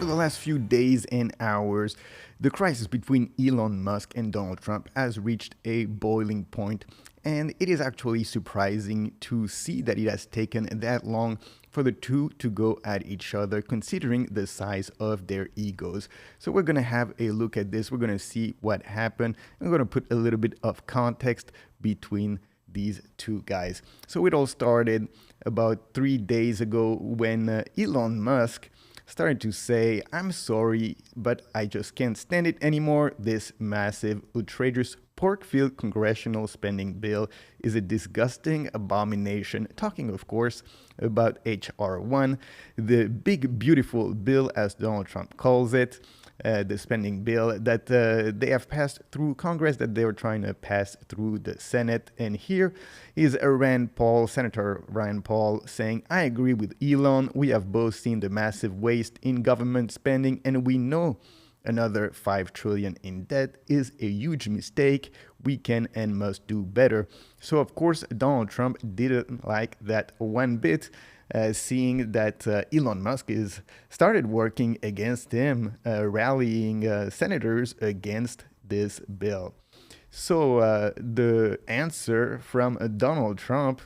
the last few days and hours, the crisis between Elon Musk and Donald Trump has reached a boiling point, and it is actually surprising to see that it has taken that long for the two to go at each other, considering the size of their egos. So we're going to have a look at this. We're going to see what happened. I'm going to put a little bit of context between these two guys. So it all started about 3 days ago when Elon Musk started to say, "I'm sorry, but I just can't stand it anymore. This massive, outrageous pork-filled congressional spending bill is a disgusting abomination." Talking, of course, about H.R. 1, the big, beautiful bill, as Donald Trump calls it, the spending bill that they have passed through Congress, that they were trying to pass through the Senate. And here is Senator Rand Paul saying, "I agree with Elon. We have both seen the massive waste in government spending, and we know another $5 trillion in debt is a huge mistake. We can and must do better." So, of course, Donald Trump didn't like that one bit, seeing that Elon Musk is started working against him, rallying senators against this bill. So the answer from Donald Trump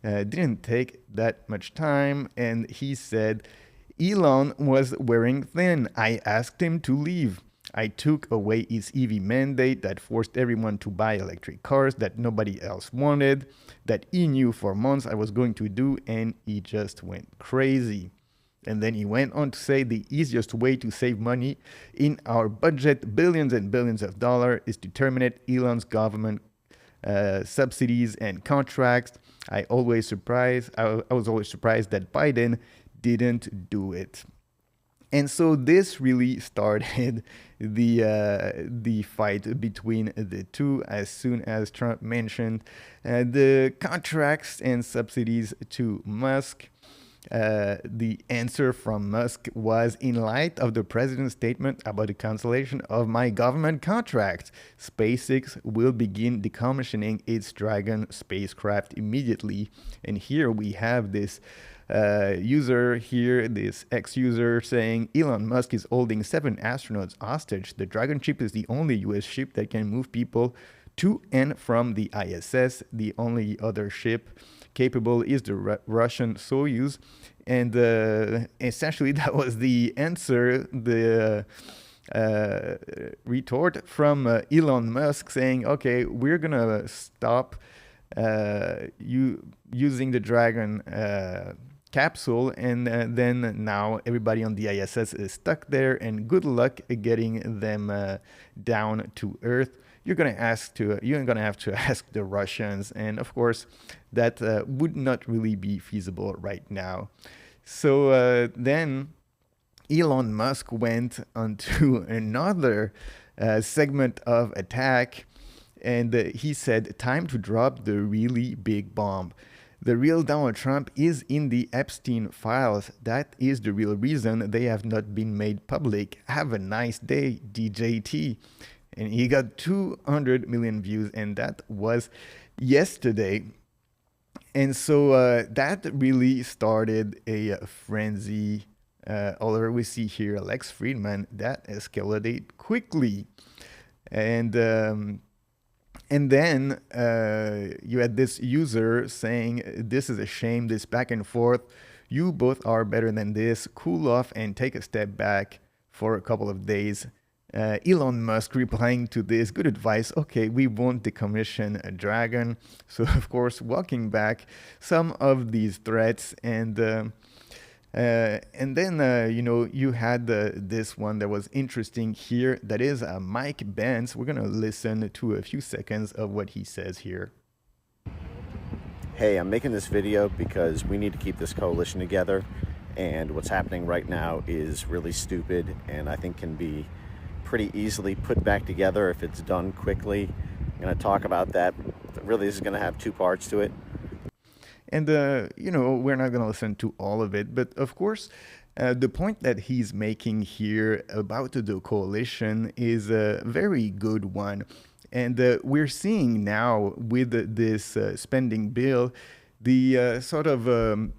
didn't take that much time, and he said, "Elon was wearing thin. I asked him to leave. I took away his EV mandate that forced everyone to buy electric cars that nobody else wanted, that he knew for months I was going to do, and he just went crazy." And then he went on to say the easiest way to save money in our budget, billions and billions of dollars, is to terminate Elon's government subsidies and contracts. I was always surprised that Biden didn't do it. And so this really started the fight between the two as soon as Trump mentioned the contracts and subsidies to Musk. The answer from Musk was, "In light of the president's statement about the cancellation of my government contracts, SpaceX will begin decommissioning its Dragon spacecraft immediately." And here we have this user here, this ex-user, saying, "Elon Musk is holding 7 astronauts hostage. The Dragon ship is the only US ship that can move people to and from the ISS. The only other ship capable is the Russian Soyuz." And essentially that was the answer, the retort from Elon Musk, saying, "Okay, we're gonna stop using the Dragon capsule, and then now everybody on the ISS is stuck there, and good luck getting them down to Earth. You're gonna have to ask the Russians," and of course that would not really be feasible right now. So then Elon Musk went onto another segment of attack, and he said, "Time to drop the really big bomb. The real Donald Trump is in the Epstein files. That is the real reason they have not been made public. Have a nice day, DJT." And he got 200 million views, and that was yesterday. And so that really started a frenzy. Although we see here Lex Friedman, that escalated quickly. And then you had this user saying, "This is a shame, this back and forth. You both are better than this. Cool off and take a step back for a couple of days." Elon Musk replying to this, "Good advice. Okay, we won't decommission a Dragon." So, of course, walking back some of these threats. And then, you had this one that was interesting here. That is Mike Benz. We're going to listen to a few seconds of what he says here. "Hey, I'm making this video because we need to keep this coalition together. And what's happening right now is really stupid, and I think can be pretty easily put back together if it's done quickly. I'm going to talk about that. Really, this is going to have 2 parts to it." And, we're not going to listen to all of it. But, of course, the point that he's making here about the coalition is a very good one. And we're seeing now with this spending bill the sort of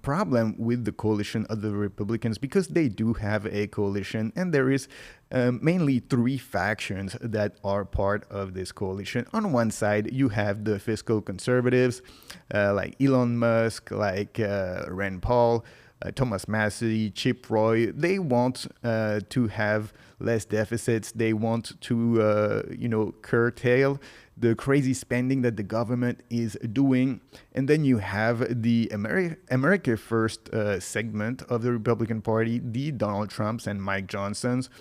problem with the coalition of the Republicans, because they do have a coalition, and there is mainly three factions that are part of this coalition. On one side, you have the fiscal conservatives, like Elon Musk, like Rand Paul, Thomas Massey, Chip Roy. They want to have less deficits. They want to, curtail the crazy spending that the government is doing. And then you have the America First segment of the Republican Party, the Donald Trumps and Mike Johnsons.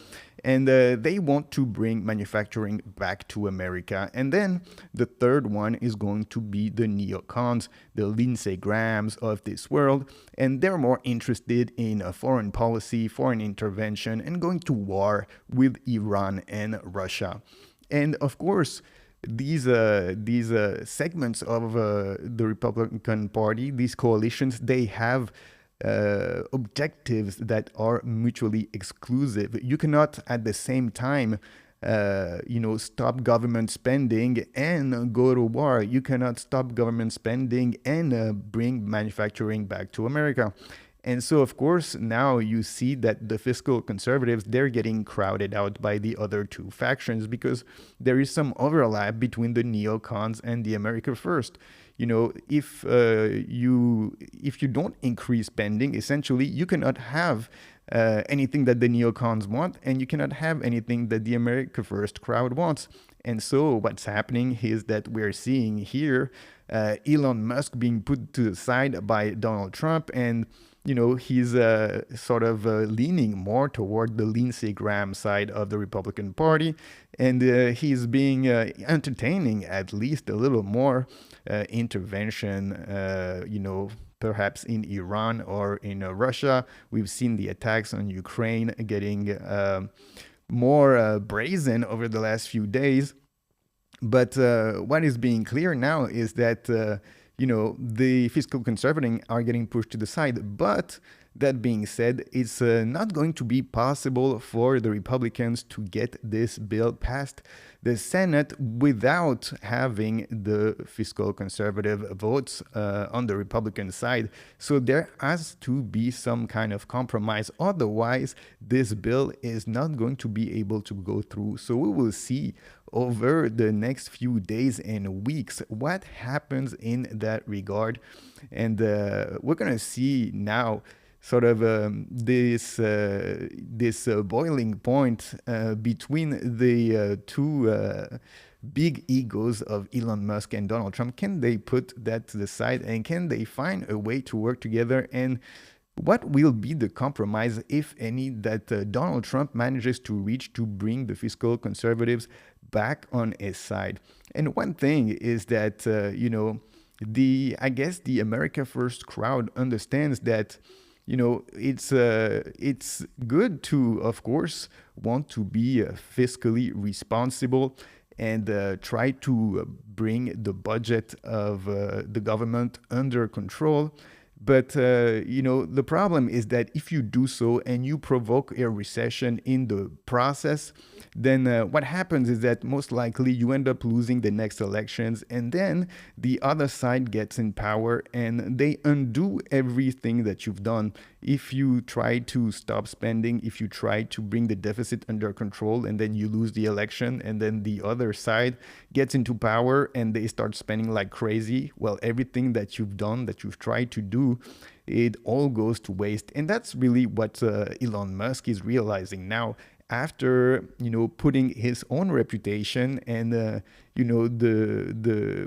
And they want to bring manufacturing back to America. And then the third one is going to be the neocons, the Lindsey Grahams of this world. And they're more interested in foreign policy, foreign intervention, and going to war with Iran and Russia. And of course, these segments of the Republican Party, these coalitions, they have objectives that are mutually exclusive. You cannot at the same time stop government spending and go to war. You cannot stop government spending and bring manufacturing back to America. And so, of course, now you see that the fiscal conservatives, they're getting crowded out by the other two factions because there is some overlap between the neocons and the America First. If you don't increase spending, essentially, you cannot have anything that the neocons want, and you cannot have anything that the America First crowd wants. And so what's happening is that we're seeing here Elon Musk being put to the side by Donald Trump, and he's sort of leaning more toward the Lindsey Graham side of the Republican Party, and he's being entertaining at least a little more intervention, perhaps in Iran or in Russia. We've seen the attacks on Ukraine getting more brazen over the last few days. But what is being clear now is that the fiscal conservatives are getting pushed to the side. But that being said, it's not going to be possible for the Republicans to get this bill passed the Senate without having the fiscal conservative votes on the Republican side. So there has to be some kind of compromise. Otherwise, this bill is not going to be able to go through. So we will see over the next few days and weeks what happens in that regard. And we're going to see now sort of this boiling point between the two big egos of Elon Musk and Donald Trump. Can they put that to the side, and can they find a way to work together? And what will be the compromise, if any, that Donald Trump manages to reach to bring the fiscal conservatives back on his side? And one thing is that, I guess the America First crowd understands that, it's good to, of course, want to be fiscally responsible and try to bring the budget of the government under control. But, the problem is that if you do so and you provoke a recession in the process, then what happens is that most likely you end up losing the next elections, and then the other side gets in power and they undo everything that you've done. If you try to stop spending, if you try to bring the deficit under control, and then you lose the election, and then the other side gets into power and they start spending like crazy, well, everything that you've done, that you've tried to do, it all goes to waste. And that's really what Elon Musk is realizing now, after putting his own reputation and the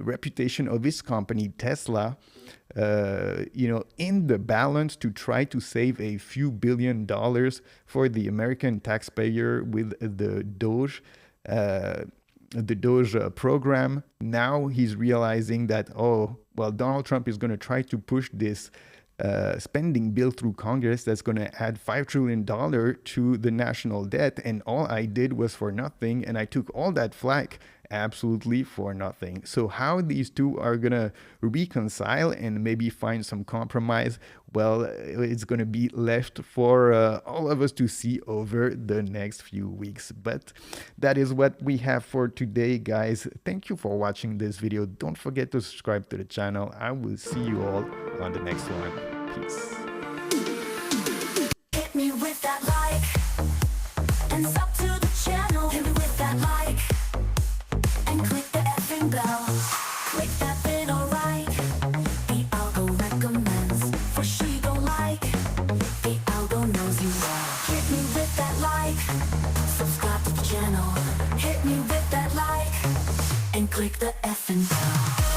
reputation of his company Tesla in the balance to try to save a few $billions for the American taxpayer with the Doge program. Now he's realizing that, Donald Trump is going to try to push this spending bill through Congress that's going to add $5 trillion to the national debt, and all I did was for nothing, and I took all that flack absolutely for nothing. So how these two are gonna reconcile and maybe find some compromise, well, it's gonna be left for all of us to see over the next few weeks. But that is what we have for today, guys. Thank you for watching this video. Don't forget to subscribe to the channel. I will see you all on the next one. Peace. Hit me with that like and sub to the channel. Hit me with that like and click the effing bell. Click that bit, alright. The algo recommends for she go like. The algo knows you well. Hit me with that like, subscribe to the channel. Hit me with that like and click the effing bell.